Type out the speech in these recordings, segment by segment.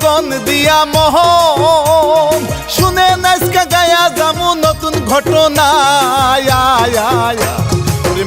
লগন দিয়া মোহন শুনে নাচকা গায়া যামু নতুন ঘটনা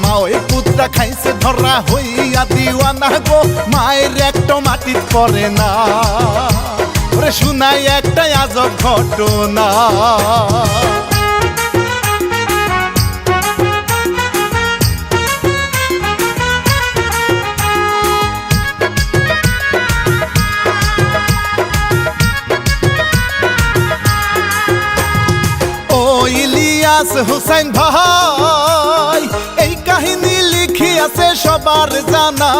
মা ওই পুত্রা খাইছে ধরা হইয়া দিওয়ানা গো মায়ের একটা মাটিত পড়ে না ওরে শুনাই একটা আজব ঘটনা ইলিয়াস হুসাইন ভাই এই কাহিনী লিখিয়াছে সবার জানা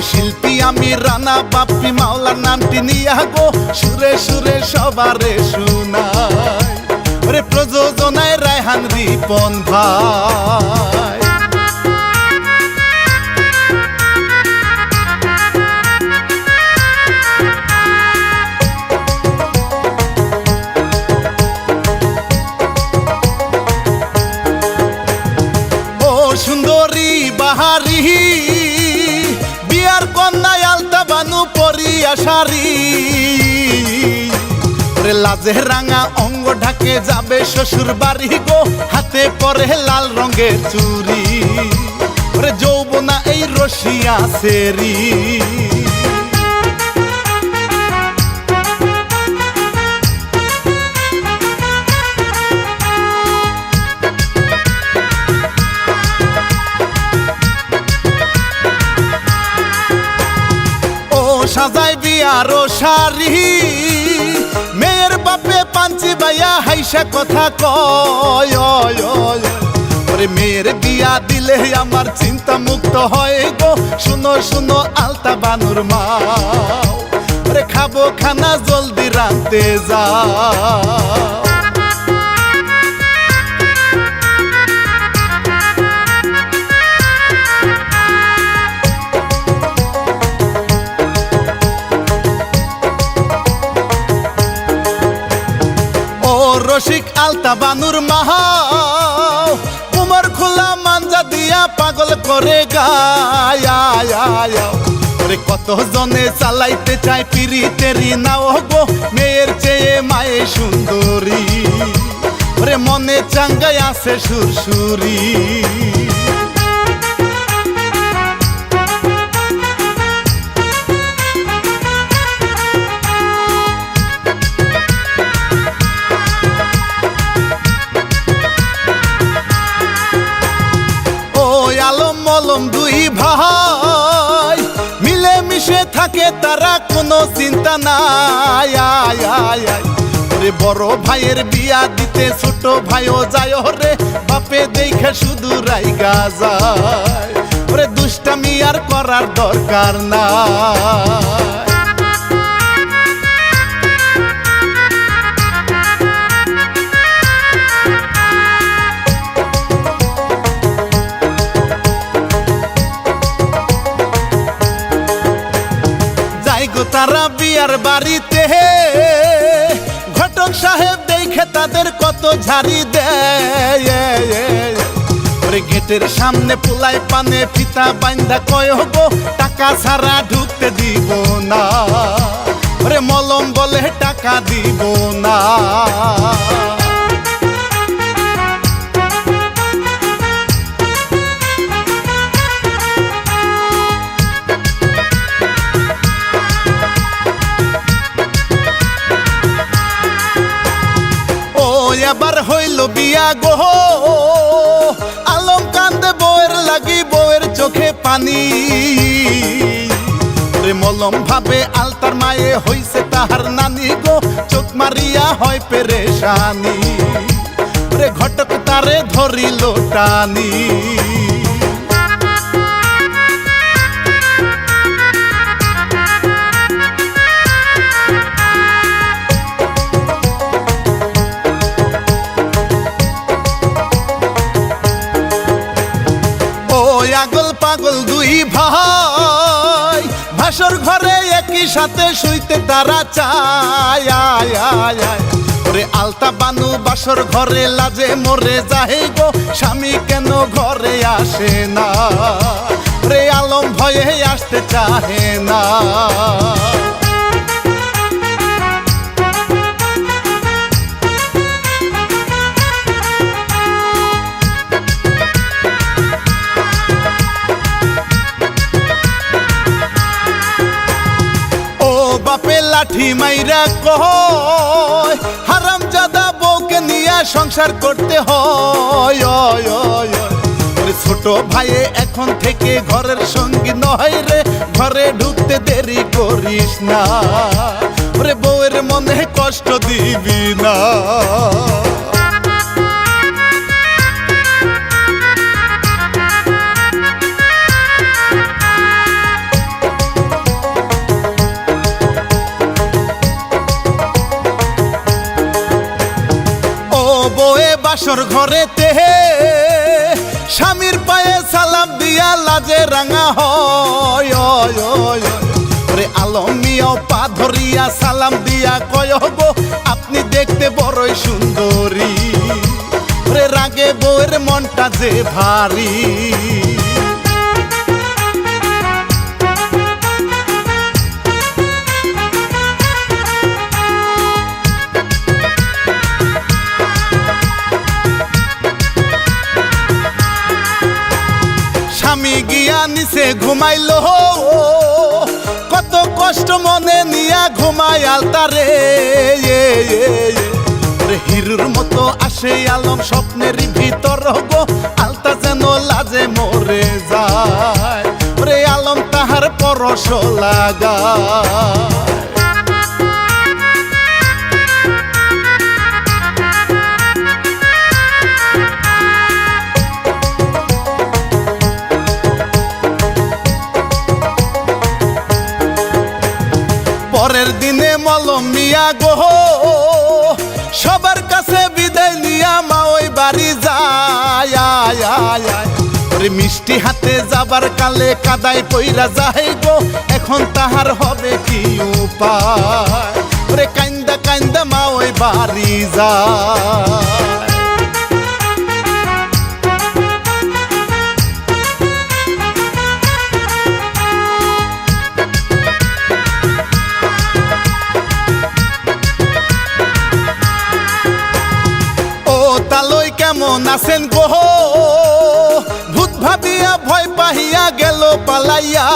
শিল্পী আমি রানা বাপ্পি মাওলার নামটি নিয়া গো সুরে সুরে সবারে শুনাই ওরে প্রযোজনায় রায়হান রিপন ভাই সুন্দরী বাহারি বিয়ার কন্যায় আলতা বানু পরিয়া শাড়ি লাজে রাঙা অঙ্গ ঢাকে যাবে শ্বশুর বাড়ি গো হাতে পরে লাল রঙের চুড়ি ওরে যৌবনা এই রসিয়া সেরি সাজাই বিয়ারো শাড়ি মেয়ের বাপে পাঞ্চি বাইয়া হাইসা কথা কয় ওরে মেয়ের বিয়া দিলে আমার চিন্তা মুক্ত হয় গো শুনো শুনো আলতা বানুর মা ওরে খাবো খানা জলদি রাঁধতে যাও রসিক আলতা বানুর মাহাও উমর খোলা মাঞ্জা দিয়া পাগল করে গায় কত জনে চালাইতে চায় পিরিতেরি নাও গো মেয়ের চেয়ে মায়ে সুন্দরী ওরে মনে চাঙ্গাই আছে সুরসুরি মলম দুই ভাই মিলে মিশে থাকে তারা কোনো চিন্তা নাই ওরে বড় ভাইয়ের বিয়া দিতে ছোট ভাইও যায় রে বাপে দেখে শুধু রাইগা যায় ওরে দুষ্টামি আর করার দরকার নাই তারা বিয়ার বাড়িতে ঘটক সাহেব দেখে তাদের কত ঝাড়ি দেয় গেটের সামনে পোলাই পানে ফিতা বাইন্ধা কয় গো টাকা ছাড়া ঢুকতে দিব না ওরে মলম বলে টাকা দিব না এবার হইল বিয়া গো আলম কান্দে বউয়ের লাগি বউয়ের চোখে পানি মলম ভাবে আলতার মায়ে হইছে তাহার নানি গো চোখ মারিয়া হয় পেরেশানি ঘটক তারে ধরিল টানি আগল পাগল দুই ভাই ভাসর ঘরে একই সাথে শুইতে তারা চায় ওরে আলতা বানু বাসর ঘরে লাজে মরে যায় গো স্বামী কেন ঘরে আসে না রে আলম ভয়ে আসতে চাহে না। বাপে লাঠি মাইরা কয় হারামজাদা বউকে নিয়া সংসার করতে হয়। ছোট ভাইয়ে এখন থেকে ঘরের সঙ্গী নয় রে, ঘরে ঢুকতে দেরি করিস না, ওরে বউয়ের মনে কষ্ট দিবি না। বাসর ঘরেতে স্বামীর পায়ে সালাম দিয়া লাজে রাঙা হয়। আলম মিয়াও পা ধরিয়া সালাম দিয়া কয় গো আপনি দেখতে বড়ই সুন্দরী, রাগে বউয়ের মনটা যে ভারী। স্বামী গিয়া নিচে ঘুমাইলো, কত কষ্ট মনে নিয়া ঘুমাই আলতারে। হিরুর মতো আসে আলম স্বপ্নের ভিতর গো, আলতা যেন লাজে মরে যায়, রে আলম তাহার পরশ লাগায়। পরের দিনে মলম মিয়া গো সবার কাছে বিদায় নিয়া মা ওই বাড়ি যায়। মিষ্টি হাতে যাবার কালে কাদায় পইরা যায় গো, এখন তাহার হবে কি উপায়, কান্দা কান্দা মা ওই বাড়ি যায়। তালই কেমন আছেন গো, ভূত ভাবিয়া ভয় পাহিয়া গেল পালাইয়া।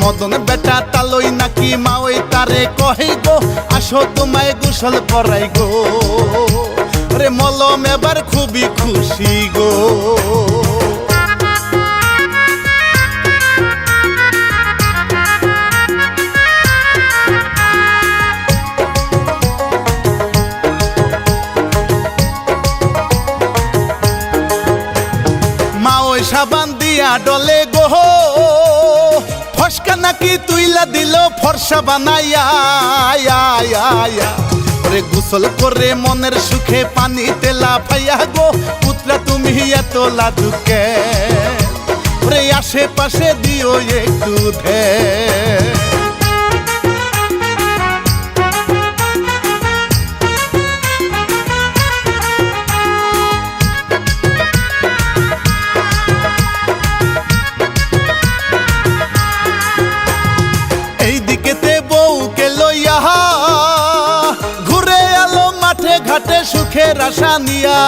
মদন বেটা তালই নাকি মা ওই তারে কহে গো আসো তোমায় গোসল করাই গো, মলম এবার খুবই খুশি গো। সাবান দিয়া ডলে গো ফসকা নাকি তুইলা দিল ফর্সা বানাইয়া। গোসল করে মনের সুখে পানি তেলা ফাইয়া গো, পুত্রা তুমি এত লাজুকে, আশেপাশে দিও একটু ধে। ঘুরে আলো মাঠে ঘাটে সুখের আশা নিয়া,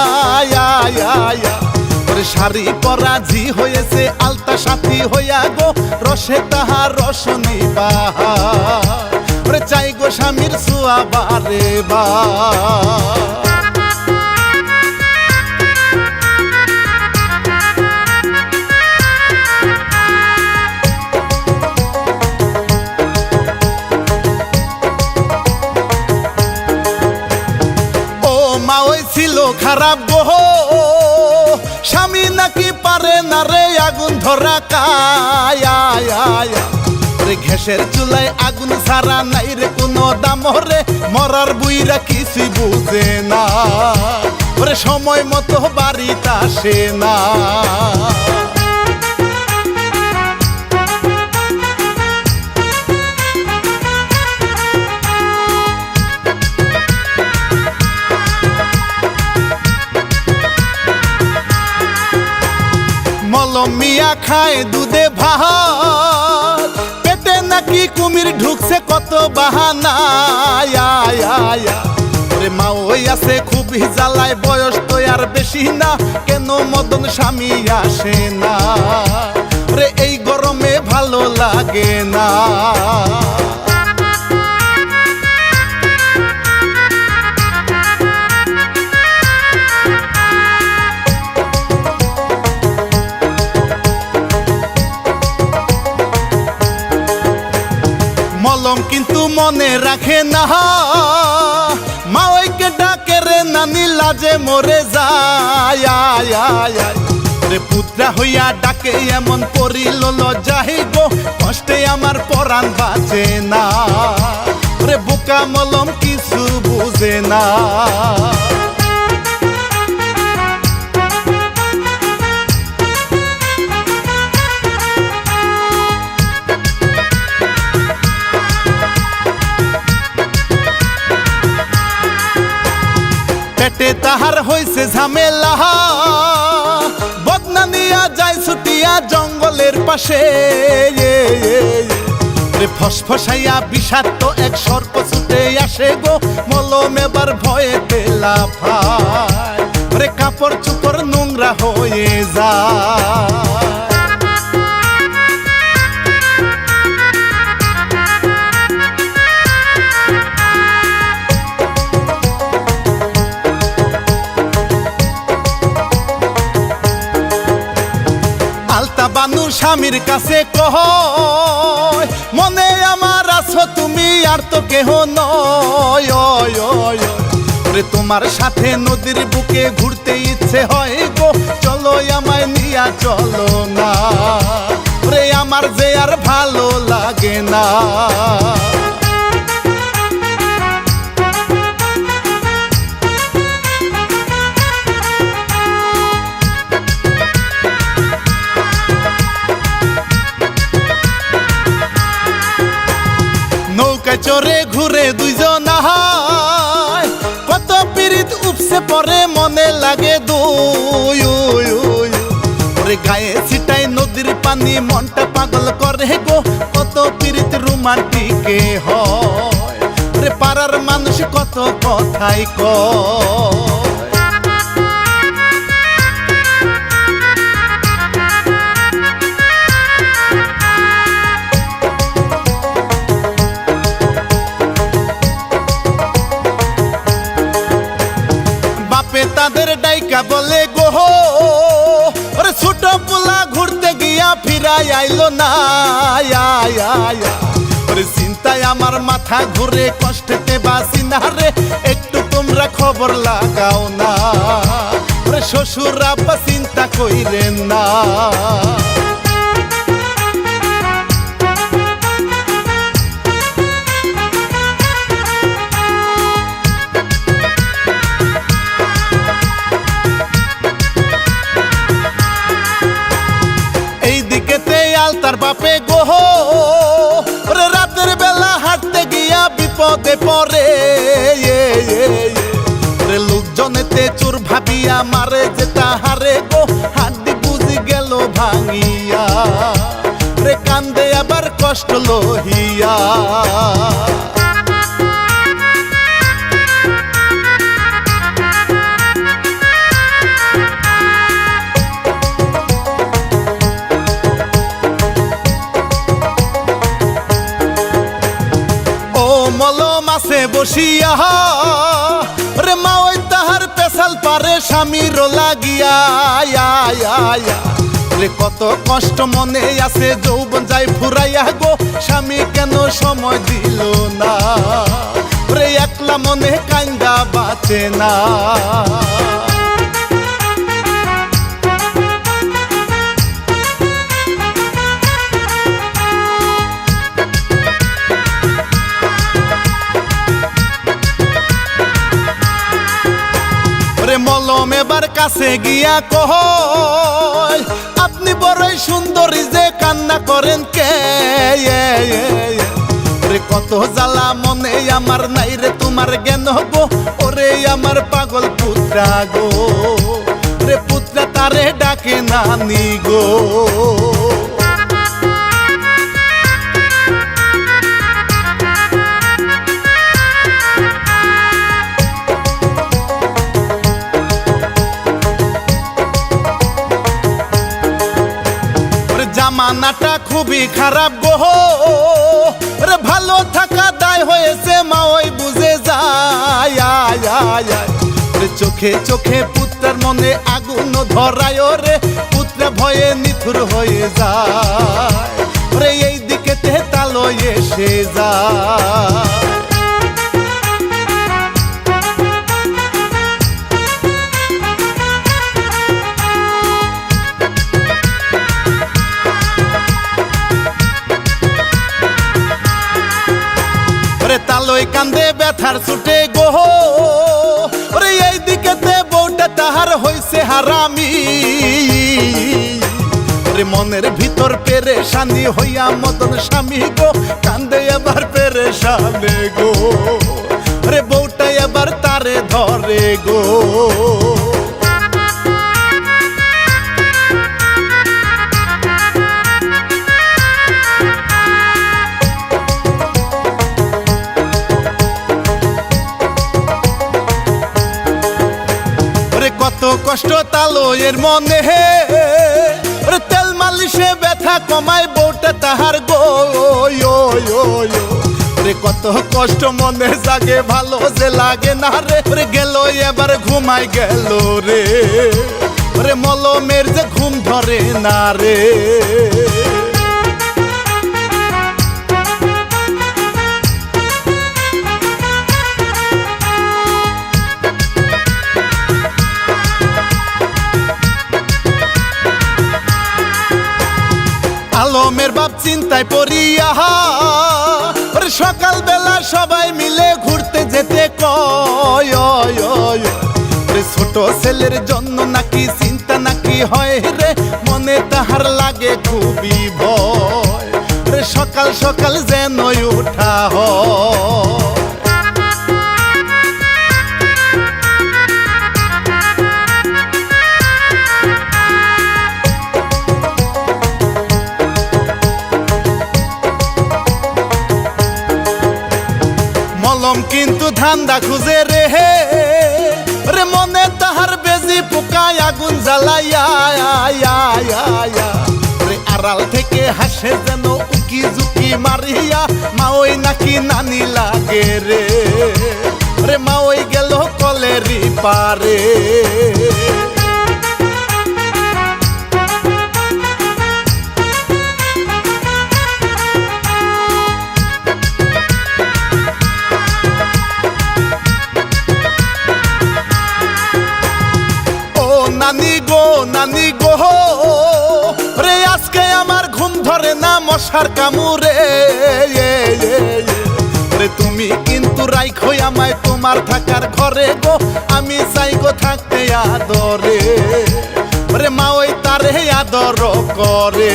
শাড়ি পরা জি হয়েছে আলতা সাথী হইয়া গো, রসে তাহার রস নিবা, চাই গো স্বামীর ছোঁয়া বারে বা। ছিল খারাপ গো স্বামী নাকি পারে না রে আগুন ধরা কায়, ঘেসের চুলায় আগুন ছাড়া নাই রে কোনো দাম, মরার বুইরা কিছুই বুঝে না, সময় মতো বাড়িতে আসে না। মলম মিয়া খায় দুধে ভাত, পেটে নাকি কুমির ঢুকছে কত বাহানা। ওরে মা ওই আছে খুবই জ্বালায়, বয়স তো আর বেশি না, কেন মদন স্বামী আসে না রে, এই গরমে ভালো লাগে না। মলম কিন্তু মনে রাখে না, মা ওইকে ডাকে রে নানি লাজে মরে যায়। রে পুত্রা হইয়া ডাকে এমন করিল লজ্জাই গো, কষ্টে আমার পরাণ বাঁচে না রে, বোকা মলম কিছু বুঝে না। পেটে তাহার হইছে ঝামেলা, বদনা নিয়া যায় ছুটিয়া জঙ্গলের পাশে, ফসফসাইয়া বিষাক্ত এক সর্প ছুটে আসে গো, মলম এবার ভয়ে লাফায় রে, কাপড় চোপড় নোংরা হয়ে যায়। আলতা বানু স্বামীর কাছে কয়, মনে আমার আছো তুমি আর তো কেহ নয়, ওরে তোমার সাথে নদীর বুকে ঘুরতে ইচ্ছে হয় গো, চলো আমায় নিয়া চলো না ওরে, আমার যে আর ভালো লাগে না। নৌকায় চড়ে ঘুরে দুইজন আহায়, কত পীড়িত উপসে পরে মনে লাগে দুই, ওরে গায়ে ছিটাই নদীর পানি মনটা পাগল করে গো, কত পীড়িত রোমান্টিকে হয় রে, পাড়ার মানুষ কত কথাই কয়। তাদের ডাইকা বলে গো, ওরে ছোট পোলা ঘুরতে গিয়া ফিরাই আইলো না, ওরে চিন্তায় আমার মাথা ঘুরে, কষ্টেতে বাসি না রে, একটু তোমরা খবর লাগাও না ওরে, শ্বশুর আব্বা চিন্তা কইরেন না। তার বাপে গো, ওরে রাতের বেলা হাঁটতে গিয়া বিপদে পড়ে, লোকজনেতে চোর ভাবিয়া মারে যে তাহারে গো, হাড্ডি বুঝি গেল ভাঙিয়া রে, কান্দে আবার কষ্ট লহিয়া। মলম আছে বসিয়া রে, মা ওই তাহার পেশাল পারে স্বামীর লাগিয়া রে, কত কষ্ট মনে আছে, যৌবন যাই ফুরাইয়া গো, স্বামী কেন সময় দিল না রে, একলা মনে কান্দা বাঁচে না। মলম এবার কাছে গিয়া কয়, আপনি বড়ই সুন্দরী যে কান্না করেন কে, কত জ্বালা মনে আমার নাই রে তোমার জ্ঞান গো, ওরে আমার পাগল পুত্রা গো, রে পুত্রা তারে ডাকে নানি গো। জামানাটা খুবই খারাপ গো, রে ভালো থাকা দায় হয়েছে মা ওই বুঝে যায়। রে চোখে চোখে পুত্রের মনে আগুন ধরায় রে পুত্র ভয়ে নিথুর হয়ে যায়। রে এই দিকে তেতালো এসে যায়। তালই কান্দে ব্যথার ছুটে গো, ওরে এই দিকেতে বউটা তাহার হইছে হারামি। ওরে মনের ভিতর পেরেশানি হইয়া মদন স্বামী গো কান্দে এবার পেরেশানে গো। ওরে বউটা এবার তারে ধরে গো। কত কষ্ট তালো এর মনে হে, তেল মালিশে ব্যথা কমায় বউটা তাহার গো। রে কত কষ্ট মনে জাগে ভালো যে লাগে না রে। গেল এবার ঘুমাই গেল রে, রে মলমের যে ঘুম ধরে না রে। আলমের বাপ চিন্তায় পড়িয়া সকাল বেলা সবাই মিলে ঘুরতে যেতে কয়। ছোট ছেলের জন্য নাকি চিন্তা নাকি হয় রে, মনে তাহার লাগে খুবই ভয়। সকাল সকাল যেন উঠা হয়। মলম কিন্তু ধান্দা খুঁজে রে হে, রে মনে তাহার বেজি পোকায় আগুন জ্বালাইয়া। রে আড়াল থেকে হাসে যেন উকি ঝুঁকি মারিয়া, মা ওই নাকি নানি লাগে রে। রে মা ওই গেল কলেরি পারে। নানি গো রে আজকে আমার ঘুম ধরে না মশার কামুরে। রে তুমি কিন্তু রাইখো আমায় তোমার থাকার ঘরে গো, আমি চাই গো থাকতে আদরে। রে মা ওই তারে আদর করে।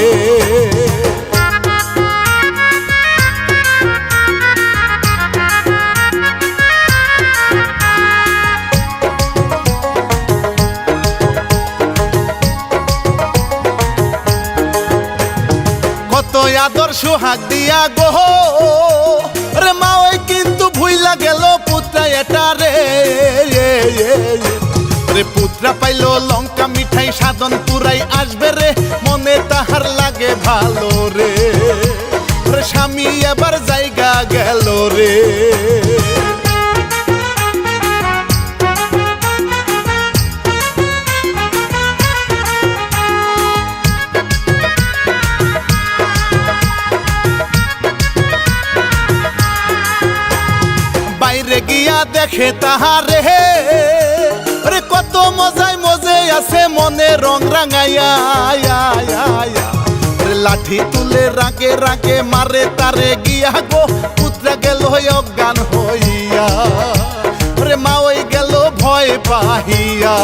আদর সোহাগ দিয়া গো, রে মা ওই কিন্তু ভুইলা গেল পুত্রা এটা রে। রে পুত্রা পাইলো লঙ্কা মিঠাই সাধন পুরাই আসবে রে, মনে তাহার লাগে ভালো রে। স্বামী এবার জায়গা গেল রে। বাইরে গিয়া দেখে তাহারে রে কত মজায় মজে আছে মনে রং রাঙাইয়া। লাঠি তুলে রাগে রাগে মারে তারে গিয়া গো, পুত্রা গেল অজ্ঞান হইয়া। রে মা ওই গেল ভয় পাহিয়া।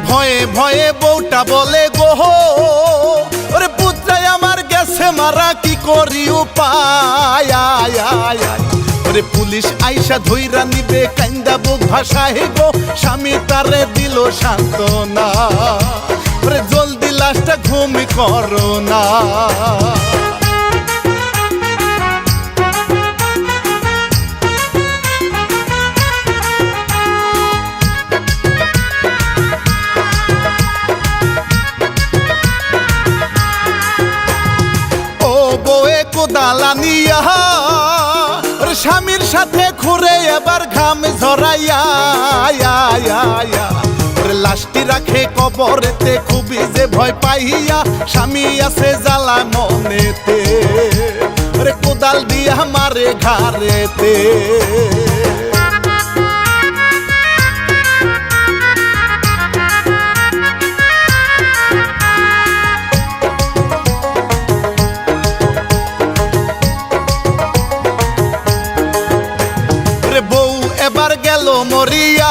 ভয়ে ভয়ে বউটা বলে গো ওরে পুত্রাই আমার গেছে মারা কি করি উপায় আয় আয় আয়। ওরে পুলিশ আইসা ধইরা নিবে কান্দা বুক ভাষায় গো স্বামী তারে দিল সান্ত্বনা ওরে জলদি লাশটা ঘুমি করো না। দালানিয়া ওরে স্বামীর সাথে ঘুরে এবার ঘাম ঝরাইয়া ওরে লাশটি রাখে কবরেতে খুবই যে ভয় পাইয়া স্বামী আছে জ্বালা মনেতে ওরে কোদাল দিয়া মারে ঘাড়েতে। এবার গেল মরিয়া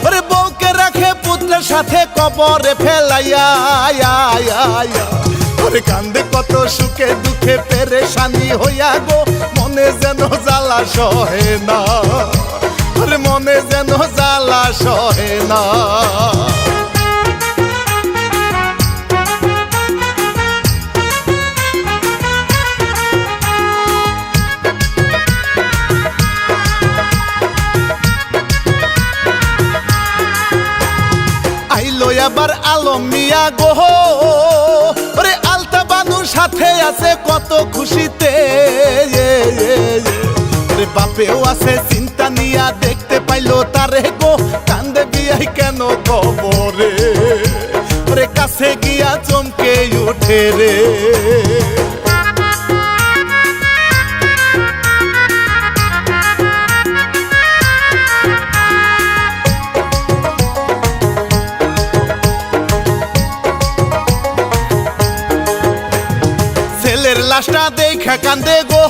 ওরে বউকে রাখে পুত্রের সাথে কবরে ফেলাইয়া ওরে কান্দে কত সুখে দুঃখে পেরেশানি হইয়া গো মনে যেন জ্বালা সহে না ওরে মনে যেন জ্বালা সহে না। এবার আলম মিয়া গো ওরে আলতা বানুর সাথে আছে কত খুশিতে ওরে বাপেও আছে চিন্তা নিয়া দেখতে পাইলো তারে গো কান্দে বিয়াই কেন কবরে ওরে কাছে গিয়া চমকে উঠে রে। লাশটা দেখা কান্দে গো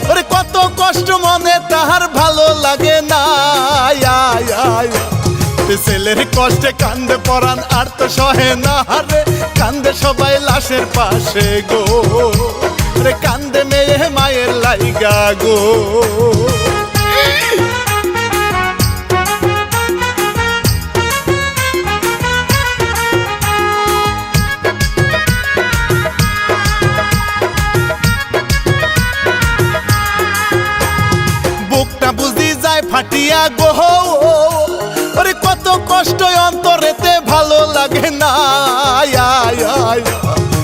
ওরে কত কষ্ট মনে তাহার ভালো লাগে না ছেলের কষ্টে কান্দে পরাণ আর তো সহে না রে কান্দে সবাই লাশের পাশে গো রে কান্দে মেয়ে মায়ের লাইগা গো। ফাটিয়া গো ওরে কত কষ্ট অন্তরেতে ভালো লাগে না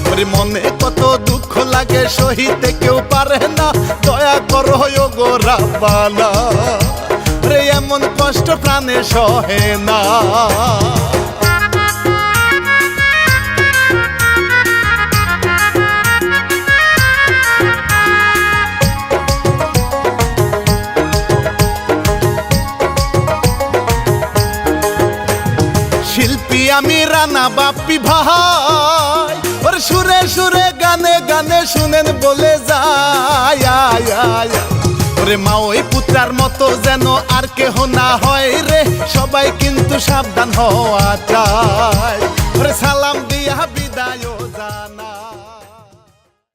ওরে মনে কত দুঃখ লাগে সহিতে কেউ পারে না দয়া করো গো রাব্বানা রে এমন কষ্ট প্রাণে সহে না। শিল্পী আমি রানা বাপ্পি ভাই ওর সুরে সুরে গানে গানে শুনেন বলে যায় ওরে মা ওই পুত্রার মতো যেন আর কেহ না হয় রে সবাই কিন্তু সাবধান হওয়া চায় ওরে।